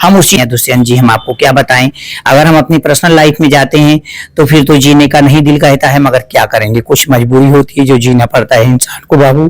हम उसी हैं दुष्यंत जी, हम आपको क्या बताएं। अगर हम अपनी पर्सनल लाइफ में जाते हैं तो फिर तो जीने का नहीं दिल कहता है, मगर क्या करेंगे, कुछ मजबूरी होती है जो जीना पड़ता है इंसान को बाबू,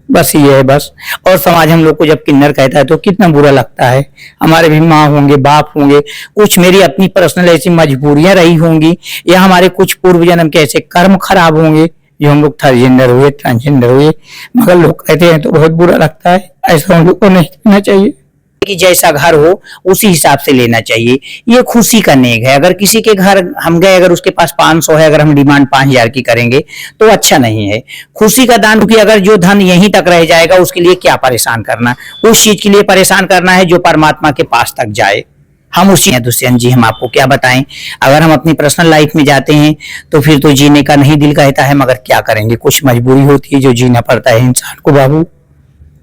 बस ये है बस। और समाज हम लोग को जब किन्नर कहता है तो कितना बुरा लगता है। हमारे भी माँ होंगे, बाप होंगे, कुछ मेरी अपनी पर्सनल ऐसी मजबूरियां रही होंगी, या हमारे कुछ पूर्व जन्म के ऐसे कर्म खराब होंगे जो हम लोग थर्ड जेंडर हुए, ट्रांसजेंडर हुए, मगर लोग कहते हैं तो बहुत बुरा लगता है। ऐसा हम लोग को नहीं करना चाहिए कि जैसा घर हो उसी हिसाब से लेना चाहिए। ये खुशी का नेक है। अगर किसी के घर हम गए, अगर उसके पास 500 है, अगर हम डिमांड 5000 की करेंगे तो अच्छा नहीं है। खुशी का दान, क्योंकि अगर जो धन यहीं तक रह जाएगा उसके लिए क्या परेशान करना, उस चीज के लिए परेशान करना है जो परमात्मा के पास तक जाए। हम उसी हैं दुष्यंत जी, हम आपको क्या बताएं। अगर हम अपनी पर्सनल लाइफ में जाते हैं तो फिर तो जीने का नहीं दिल कहता है, मगर क्या करेंगे, कुछ मजबूरी होती है जो जीना पड़ता है इंसान को बाबू,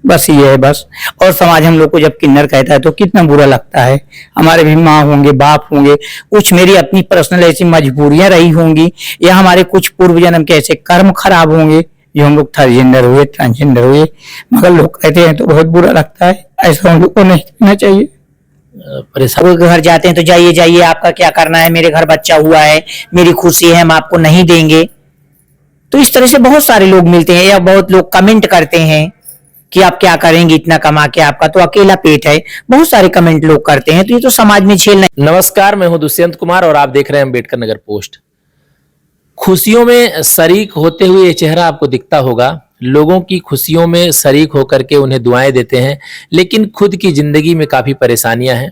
बस ये है बस। और समाज हम लोग को जब किन्नर कहता है तो कितना बुरा लगता है। हमारे भी माँ होंगे, बाप होंगे, कुछ मेरी अपनी पर्सनल ऐसी मजबूरियां रही होंगी, या हमारे कुछ पूर्व जन्म के ऐसे कर्म खराब होंगे जो हम लोग थर्ड जेंडर हुए, ट्रांसजेंडर हुए, मगर लोग कहते हैं तो बहुत बुरा लगता है। ऐसा हम लोग को नहीं करना चाहिए। परेशान घर जाते हैं तो जाइए जाइए, आपका क्या करना है, मेरे घर बच्चा हुआ है, मेरी खुशी है, हम आपको नहीं देंगे। तो इस तरह से बहुत सारे लोग मिलते हैं, या बहुत लोग कमेंट करते हैं कि आप क्या करेंगे इतना कमा के, आपका तो अकेला पेट है। बहुत सारे कमेंट लोग करते हैं, तो ये तो समाज में झेलना। नमस्कार, मैं हूं दुष्यंत कुमार और आप देख रहे हैं अम्बेडकर नगर पोस्ट। खुशियों में शरीक होते हुए ये चेहरा आपको दिखता होगा। लोगों की खुशियों में शरीक होकर के उन्हें दुआएं देते हैं, लेकिन खुद की जिंदगी में काफी परेशानियां हैं।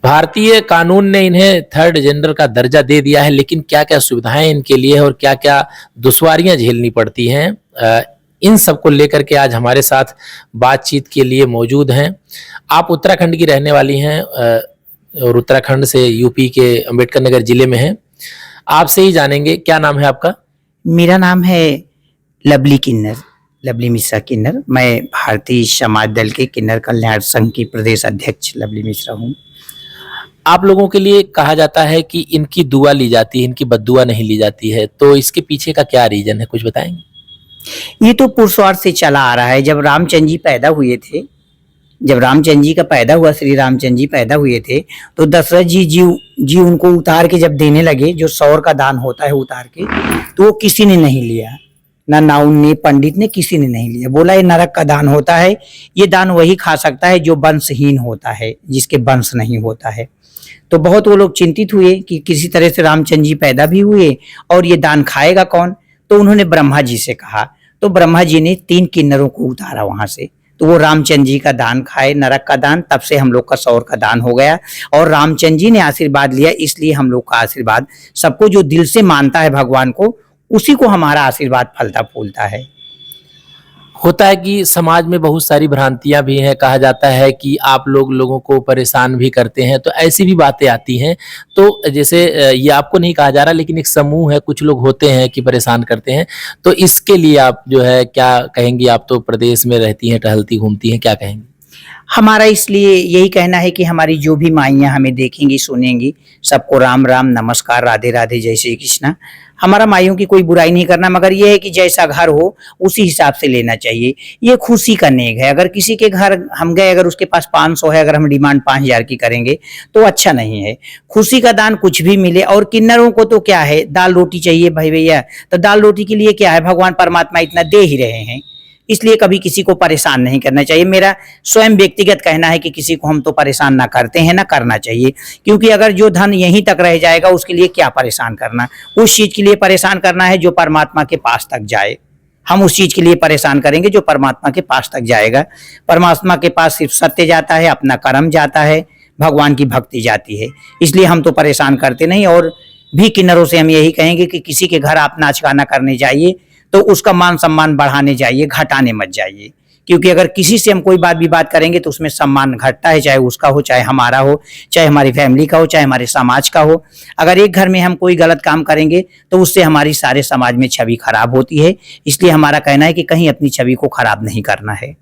भारतीय कानून ने इन्हें थर्ड जेंडर का दर्जा दे दिया है, लेकिन क्या क्या सुविधाएं इनके लिए है और क्या क्या दुश्वारियां झेलनी पड़ती हैं, इन सब को लेकर के आज हमारे साथ बातचीत के लिए मौजूद हैं। आप उत्तराखंड की रहने वाली हैं और उत्तराखंड से यूपी के अम्बेडकर नगर जिले में हैं। आपसे ही जानेंगे, क्या नाम है आपका? मेरा नाम है लवली किन्नर, लवली मिश्रा किन्नर। मैं भारतीय समाज दल के किन्नर कल्याण संघ की प्रदेश अध्यक्ष लवली मिश्रा हूँ। आप लोगों के लिए कहा जाता है कि इनकी दुआ ली जाती है, इनकी बद्दुआ नहीं ली जाती है, तो इसके पीछे का क्या रीजन है, कुछ बताएंगे? ये तो पुरुषवार से चला आ रहा है। जब रामचंद्र जी पैदा हुए थे, जब रामचंद्र जी का पैदा हुआ, श्री रामचंद्र जी पैदा हुए थे, तो दशरथ जी उनको उतार के जब देने लगे, जो सौर का दान होता है उतार के, तो वो किसी ने नहीं लिया, ना नाउन ने, पंडित ने, किसी ने नहीं लिया। बोला ये नरक का दान होता है, ये दान वही खा सकता है जो वंशहीन होता है, जिसके वंश नहीं होता है। तो बहुत वो लोग चिंतित हुए कि किसी तरह से रामचंद्र जी पैदा भी हुए और ये दान खाएगा कौन। तो उन्होंने ब्रह्मा जी से कहा, तो ब्रह्मा जी ने 3 किन्नरों को उतारा वहां से, तो वो रामचंद्र जी का दान खाए, नरक का दान। तब से हम लोग का सौर का दान हो गया और रामचंद्र जी ने आशीर्वाद लिया, इसलिए हम लोग का आशीर्वाद, सबको जो दिल से मानता है भगवान को, उसी को हमारा आशीर्वाद फलता फूलता है। होता है कि समाज में बहुत सारी भ्रांतियां भी हैं। कहा जाता है कि आप लोगों को परेशान भी करते हैं, तो ऐसी भी बातें आती हैं। तो जैसे ये आपको नहीं कहा जा रहा, लेकिन एक समूह है, कुछ लोग होते हैं कि परेशान करते हैं, तो इसके लिए आप जो है क्या कहेंगी? आप तो प्रदेश में रहती हैं, टहलती घूमती हैं, क्या कहेंगी? हमारा इसलिए यही कहना है कि हमारी जो भी माइयाँ हमें देखेंगी सुनेंगी, सबको राम राम, नमस्कार, राधे राधे, जय श्री कृष्णा। हमारा माइयों की कोई बुराई नहीं करना, मगर यह है कि जैसा घर हो उसी हिसाब से लेना चाहिए। ये खुशी का नेक है। अगर किसी के घर हम गए, अगर उसके पास 500 है, अगर हम डिमांड 5000 की करेंगे तो अच्छा नहीं है। खुशी का दान कुछ भी मिले। और किन्नरों को तो क्या है, दाल रोटी चाहिए भाई भैया, तो दाल रोटी के लिए क्या है, भगवान परमात्मा इतना दे ही रहे हैं, इसलिए कभी किसी को परेशान नहीं करना चाहिए। मेरा स्वयं व्यक्तिगत कहना है कि किसी को हम तो परेशान ना करते हैं, ना करना चाहिए, क्योंकि अगर जो धन यहीं तक रह जाएगा उसके लिए क्या परेशान करना, उस चीज के लिए परेशान करना है जो परमात्मा के पास तक जाए। हम उस चीज के लिए परेशान करेंगे जो परमात्मा के पास तक जाएगा। परमात्मा के पास सिर्फ सत्य जाता है, अपना कर्म जाता है, भगवान की भक्ति जाती है, इसलिए हम तो परेशान करते नहीं। और भी किन्नरों से हम यही कहेंगे कि किसी के घर आप नाच गाना करने जाइए तो उसका मान सम्मान बढ़ाने जाइए, घटाने मत जाइए, क्योंकि अगर किसी से हम कोई बात भी बात करेंगे तो उसमें सम्मान घटता है, चाहे उसका हो, चाहे हमारा हो, चाहे हमारी फैमिली का हो, चाहे हमारे समाज का हो। अगर एक घर में हम कोई गलत काम करेंगे तो उससे हमारी सारे समाज में छवि खराब होती है, इसलिए हमारा कहना है कि कहीं अपनी छवि को खराब नहीं करना है।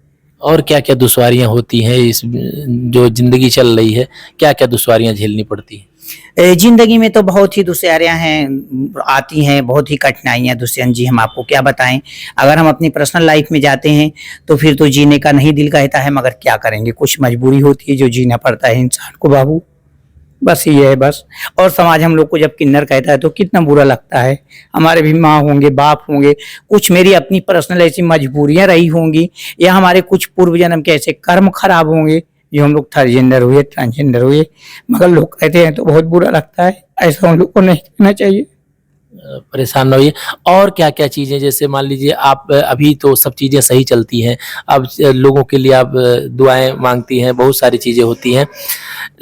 और क्या क्या दुश्वारियां होती हैं इस जो जिंदगी चल रही है, क्या क्या दुश्वारियां झेलनी पड़ती है? जिंदगी में तो बहुत ही दुश्वारियां हैं, आती हैं, बहुत ही कठिनाइयां दुष्यंत जी, हम आपको क्या बताएं। अगर हम अपनी पर्सनल लाइफ में जाते हैं तो फिर तो जीने का नहीं दिल कहता है, मगर क्या करेंगे, कुछ मजबूरी होती है जो जीना पड़ता है इंसान को बाबू, बस ये है बस। और समाज हम लोग को जब किन्नर कहता है तो कितना बुरा लगता है। हमारे भी माँ होंगे, बाप होंगे, कुछ मेरी अपनी पर्सनल ऐसी मजबूरियां रही होंगी, या हमारे कुछ पूर्व जन्म के ऐसे कर्म खराब होंगे जो हम लोग थर्ड जेंडर हुए, ट्रांसजेंडर हुए, मगर लोग कहते हैं तो बहुत बुरा लगता है। ऐसा हम लोग को नहीं करना चाहिए। परेशान न होइए। और क्या क्या चीजें, जैसे मान लीजिए आप अभी तो सब चीजें सही चलती हैं, अब लोगों के लिए आप दुआएं मांगती हैं, बहुत सारी चीजें होती हैं,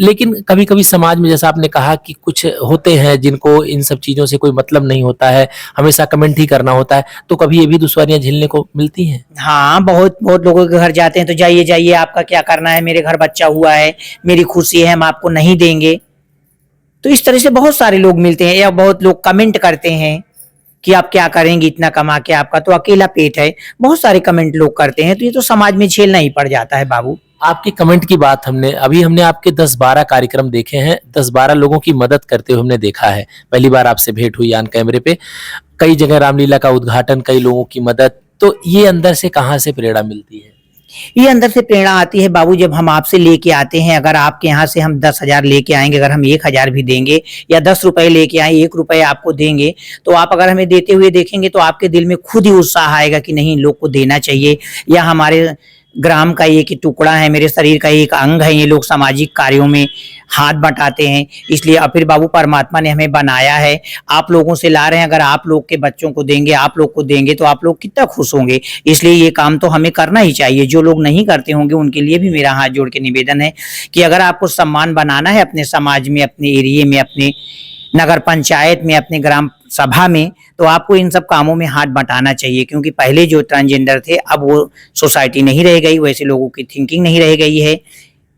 लेकिन कभी कभी समाज में जैसा आपने कहा कि कुछ होते हैं जिनको इन सब चीजों से कोई मतलब नहीं होता है, हमेशा कमेंट ही करना होता है, तो कभी ये भी दुश्वारियां झेलने को मिलती हैं? हाँ, बहुत बहुत लोगों के घर जाते हैं तो जाइए जाइए, आपका क्या करना है, मेरे घर बच्चा हुआ है, मेरी खुशी है, हम आपको नहीं देंगे। तो इस तरह से बहुत सारे लोग मिलते हैं, या बहुत लोग कमेंट करते हैं कि आप क्या करेंगे इतना कमा के, आपका तो अकेला पेट है। बहुत सारे कमेंट लोग करते हैं, तो ये तो समाज में झेलना ही पड़ जाता है बाबू। आपके कमेंट की बात हमने आपके 10-12 कार्यक्रम देखे हैं, 10-12 लोगों की मदद करते हुए हमने देखा है। पहली बार आपसे भेंट हुई ऑन कैमरे पे, कई जगह रामलीला का उद्घाटन, कई लोगों की मदद, तो ये अंदर से कहाँ से प्रेरणा मिलती है? ये अंदर से प्रेरणा आती है बाबू, जब हम आपसे लेके आते हैं। अगर आपके यहाँ से हम 10,000 लेके आएंगे, अगर हम 1,000 भी देंगे, या 10 रुपए लेके आए, 1 रुपए आपको देंगे, तो आप अगर हमें देते हुए देखेंगे तो आपके दिल में खुद ही उत्साह आएगा कि नहीं, लोग को देना चाहिए। या हमारे ग्राम का एक ही टुकड़ा है, मेरे शरीर का एक अंग है, ये लोग सामाजिक कार्यों में हाथ बटाते हैं। इसलिए अब फिर बाबू परमात्मा ने हमें बनाया है, आप लोगों से ला रहे हैं। अगर आप लोग के बच्चों को देंगे, आप लोग को देंगे, तो आप लोग कितना खुश होंगे। इसलिए ये काम तो हमें करना ही चाहिए। जो लोग नहीं करते होंगे उनके लिए भी मेरा हाथ जोड़ के निवेदन है कि अगर आपको सम्मान बनाना है अपने समाज में, अपने एरिया में, अपने नगर पंचायत में, अपने ग्राम सभा में, तो आपको इन सब कामों में हाथ बटाना चाहिए। क्योंकि पहले जो ट्रांसजेंडर थे, अब वो सोसाइटी नहीं रह गई, वैसे लोगों की थिंकिंग नहीं रह गई है।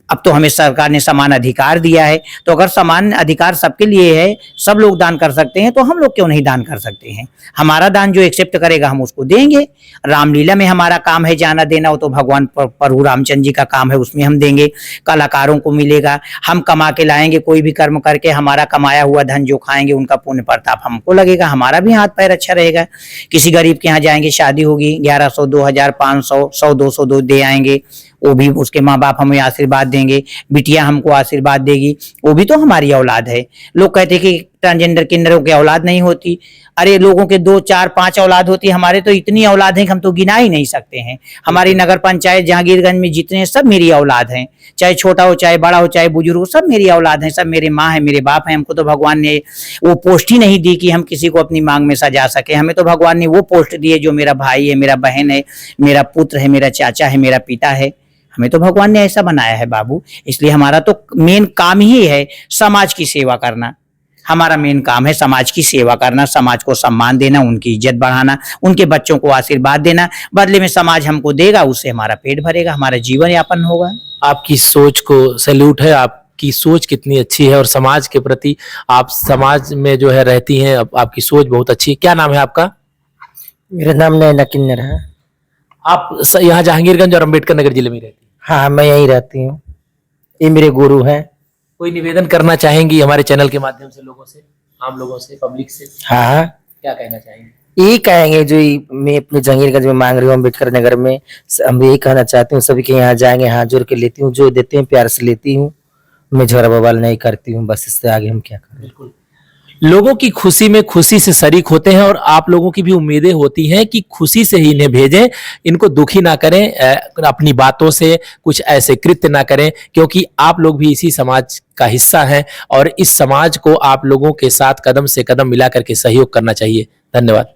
अब तो हमें सरकार ने समान अधिकार दिया है, तो अगर समान अधिकार सबके लिए है, सब लोग दान कर सकते हैं, तो हम लोग क्यों नहीं दान कर सकते हैं। हमारा दान जो एक्सेप्ट करेगा हम उसको देंगे। रामलीला में हमारा काम है जाना देना, वो तो भगवान प्रभु रामचंद्र जी का काम है, उसमें हम देंगे। कलाकारों को मिलेगा, हम कमा के लाएंगे, कोई भी कर्म करके हमारा कमाया हुआ धन जो खाएंगे उनका पुण्य प्रताप हमको लगेगा, हमारा भी हाथ पैर अच्छा रहेगा। किसी गरीब के यहाँ जाएंगे, शादी होगी, 1100, 2000, 500, 100, 200 दो दे आएंगे, वो भी उसके माँ बाप हमें आशीर्वाद देंगे, बिटिया हमको आशीर्वाद देगी, वो भी तो हमारी औलाद है। लोग कहते हैं कि ट्रांसजेंडर किन्नरों की औलाद नहीं होती। अरे लोगों के 2, 4, 5 औलाद होती, हमारे तो इतनी औलाद है कि हम तो गिना ही नहीं सकते हैं। हमारी नगर पंचायत जहांगीरगंज में जितने, सब मेरी औलाद हैं, चाहे छोटा हो, चाहे बड़ा हो, चाहे बुजुर्ग हो, सब मेरी औलाद हैं, सब मेरे माँ है, मेरे बाप हैं। हमको तो भगवान ने वो पोस्ट ही नहीं दी कि हम किसी को अपनी मांग में सजा सके। हमें तो भगवान ने वो पोस्ट दी है जो मेरा भाई है, मेरा बहन है, मेरा पुत्र है, मेरा चाचा है, मेरा पिता है। हमें तो भगवान ने ऐसा बनाया है बाबू। इसलिए हमारा तो मेन काम ही है समाज की सेवा करना। हमारा मेन काम है समाज की सेवा करना, समाज को सम्मान देना, उनकी इज्जत बढ़ाना, उनके बच्चों को आशीर्वाद देना। बदले में समाज हमको देगा, उससे हमारा पेट भरेगा, हमारा जीवन यापन होगा। आपकी सोच को सैल्यूट है, आपकी सोच कितनी अच्छी है, और समाज के प्रति आप समाज में जो है रहती हैं, आपकी सोच बहुत अच्छी है। क्या नाम है आपका? मेरा नाम नैना किन्नर है। आप यहाँ जहांगीरगंज और अम्बेडकर नगर जिले में रहती हैं? हाँ, मैं यहीं रहती हूँ, ये मेरे गुरु हैं। कोई निवेदन करना चाहेंगी हमारे चैनल के माध्यम से, लोगों से, आम लोगों से, पब्लिक से? हाँ, क्या कहना चाहेंगे? यही कहेंगे जो मैं अपने जहांगीरगंज में मांग रही हूँ, अम्बेडकर नगर में, हम यही कहना चाहती हूँ सभी के यहाँ जाएंगे, हाथ जोड़ के लेती हूँ, जो देते हैं प्यार से लेती हूँ, मैं झगड़ा बवाल नहीं करती हूँ। बस इससे आगे हम क्या करें। बिल्कुल, लोगों की खुशी में खुशी से शरीक होते हैं, और आप लोगों की भी उम्मीदें होती हैं कि खुशी से ही इन्हें भेजें, इनको दुखी ना करें, अपनी बातों से कुछ ऐसे कृत्य ना करें, क्योंकि आप लोग भी इसी समाज का हिस्सा हैं, और इस समाज को आप लोगों के साथ कदम से कदम मिला करके सहयोग करना चाहिए। धन्यवाद।